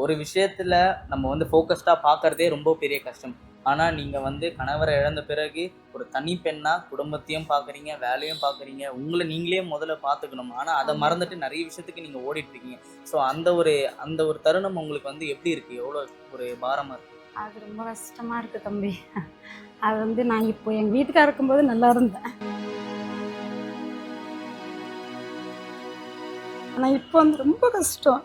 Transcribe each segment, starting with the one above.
ஒரு விஷயத்தில் நம்ம வந்து ஃபோக்கஸ்டாக பார்க்குறதே ரொம்ப பெரிய கஷ்டம். ஆனால் நீங்கள் வந்து கணவரை இழந்த பிறகு ஒரு தனி பெண்ணாக குடும்பத்தையும் பார்க்குறீங்க, வேலையும் பார்க்குறீங்க, உங்களை நீங்களே முதல்ல பார்த்துக்கணும். ஆனால் அதை மறந்துட்டு நிறைய விஷயத்துக்கு நீங்கள் ஓடிட்டுருக்கீங்க. ஸோ அந்த ஒரு தருணம் உங்களுக்கு வந்து எப்படி இருக்குது? எவ்வளோ ஒரு பாரமாக இருக்குது? அது ரொம்ப கஷ்டமாக இருக்குது தம்பி. அது வந்து நான் இப்போ எங்கள் வீட்டுக்கார இருக்கும்போது நல்லா இருந்தேன். ஆனால் இப்போ வந்து ரொம்ப கஷ்டம்.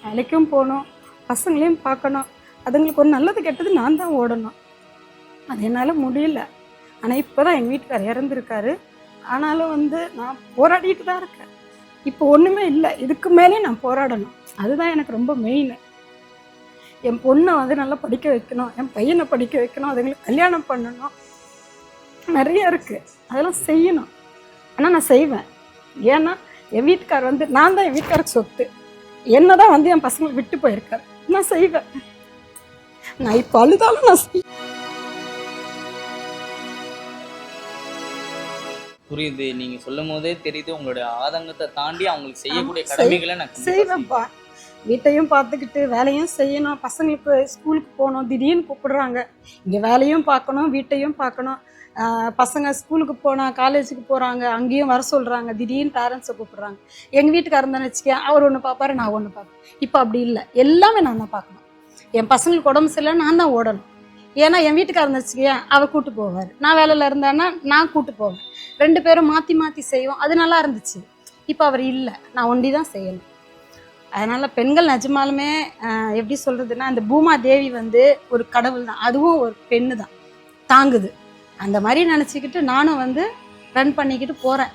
வேலைக்கும் போகணும், பசங்களையும் பார்க்கணும், அதுங்களுக்கு ஒரு நல்லது கெட்டது நான் தான் ஓடணும். அது என்னால் முடியல. ஆனால் இப்போ தான் எங்கள் வீட்டுக்கார் இறந்துருக்காரு. ஆனாலும் வந்து நான் போராடிட்டு தான் இருக்கேன். இப்போ ஒன்றுமே இல்லை, இதுக்கு மேலே நான் போராடணும். அதுதான் எனக்கு ரொம்ப மெயின். என் பொண்ணை வந்து நல்லா படிக்க வைக்கணும், என் பையனை படிக்க வைக்கணும், அதுங்களுக்கு கல்யாணம் பண்ணணும், நிறைய இருக்குது, அதெல்லாம் செய்யணும். ஆனால் நான் செய்வேன். ஏன்னா என் வீட்டுக்கார் வந்து நான் தான் என் வீட்டுக்காருக்கு சொத்து. என்ன தான் வந்து என் பசங்களை விட்டு போயிருக்காரு. நான் செய்வேன். நான் இப்போ அழுதாலும் நான் செய்வேன். புரியுது. நீங்கள் சொல்லும் போதே தெரியுது உங்களுடைய ஆதங்கத்தை தாண்டி அவங்களுக்கு செய்யக்கூடிய கடமைகளை நான் செய்வேன்ப்பா. வீட்டையும் பார்த்துக்கிட்டு வேலையும் செய்யணும், பசங்களுக்கு ஸ்கூலுக்கு போகணும், திடீர்னு கூப்பிடுறாங்க, இங்கே வேலையும் பார்க்கணும், வீட்டையும் பார்க்கணும். பசங்க ஸ்கூலுக்கு போனால் காலேஜுக்கு போகிறாங்க, அங்கேயும் வர சொல்கிறாங்க, திடீர்னு பேரண்ட்ஸை கூப்பிட்றாங்க. எங்கள் வீட்டுக்காரர் தான் வச்சுக்கேன், அவர் ஒன்று பார்ப்பாரு, நான் ஒன்று பார்ப்பேன். இப்போ அப்படி இல்லை, எல்லாமே நான் தான் பார்க்கணும். என் பசங்களுக்கு உடம்பு சரியில்லை, நான் தான் ஓடணும். ஏன்னா என் வீட்டுக்காரர் வச்சுக்கேன், அவர் கூட்டு போவார், நான் வேலையில் இருந்தேன்னா நான் கூட்டு போவேன். 2 பேரும் மாற்றி மாற்றி செய்வோம். அது நல்லா இருந்துச்சு. இப்போ அவர் இல்லை, நான் ஒண்டி தான் செய்யணும். அதனால் பெண்கள் நிஜமாலுமே எப்படி சொல்கிறதுன்னா, அந்த பூமா தேவி வந்து ஒரு கடவுள் தான், அதுவும் ஒரு பெண்ணு தான், தாங்குது. அந்த மாதிரி நினச்சிக்கிட்டு நானும் வந்து ரன் பண்ணிக்கிட்டு போகிறேன்.